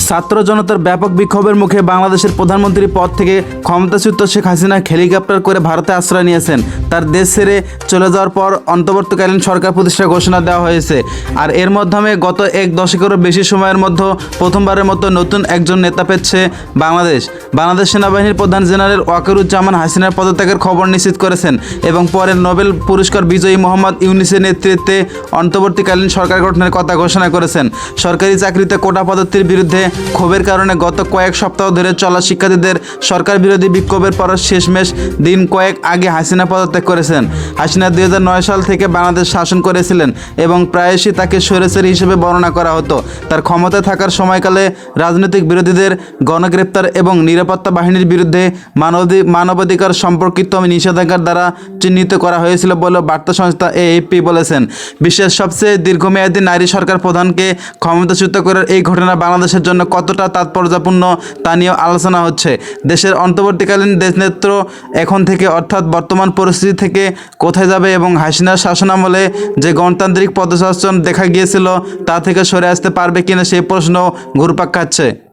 ছাত্র জনতার ব্যাপক বিক্ষোভের মুখে বাংলাদেশের প্রধানমন্ত্রী পদ থেকে ক্ষমতাচ্যুত শেখ হাসিনা হেলিকপ্টার করে ভারতে আশ্রয় নিয়েছেন। তার দেশ ছেড়ে চলে যাওয়ার পর অন্তর্বর্তীকালীন সরকার প্রতিষ্ঠার ঘোষণা দেওয়া হয়েছে। আর এর মাধ্যমে গত এক দশকেরও বেশি সময়ের মধ্যে প্রথমবারের মতো নতুন একজন নেতা পেয়েছে বাংলাদেশ সেনাবাহিনীর প্রধান জেনারেল ওয়াকারুজ্জামান হাসিনার পদত্যাগের খবর নিশ্চিত করেছেন এবং পরে নোবেল পুরস্কার বিজয়ী মোহাম্মদ ইউনূসের নেতৃত্বে অন্তর্বর্তীকালীন সরকার গঠনের কথা ঘোষণা করেছেন। সরকারি চাকরিতে কোটা পদ্ধতির বিরুদ্ধে ক্ষোভের কারণে গত কয়েক সপ্তাহ ধরে চলা শিক্ষার্থীদের সরকার বিরোধী বিক্ষোভের পর শেষমেশ দিন কয়েক আগে হাসিনা পদত্যাগ করেছেন। হাসিনা 2009 সাল থেকে বাংলাদেশ শাসন করেছিলেন এবং প্রায়শই তাকে স্বৈরাচারী হিসেবে বর্ণনা করা হতো। তার ক্ষমতায় থাকার সময়কালে রাজনৈতিক বিরোধীদের গণগ্রেপ্তার এবং নিরাপত্তা বাহিনীর বিরুদ্ধে মানবাধিকার সম্পর্কিত নিষেধাজ্ঞার দ্বারা চিহ্নিত করা হয়েছিল বলে বার্তা সংস্থা এএফপি বলেছেন। বিশ্বের সবচেয়ে দীর্ঘমেয়াদী নারী সরকার প্রধানকে ক্ষমতাচ্যুত করার এই ঘটনা বাংলাদেশের জন্য কতটা তাৎপর্যপূর্ণ তা নিয়েও আলোচনা হচ্ছে। দেশের অন্তর্বর্তীকালীন দেশনেত্র এখন থেকে অর্থাৎ বর্তমান পরিস্থিতি থেকে কোথায় যাবে এবং হাসিনার শাসনামলে যে গণতান্ত্রিক পদচারণ দেখা গিয়েছিল তা থেকে সরে আসতে পারবে কিনা সেই প্রশ্ন ঘুরপাক খাচ্ছে।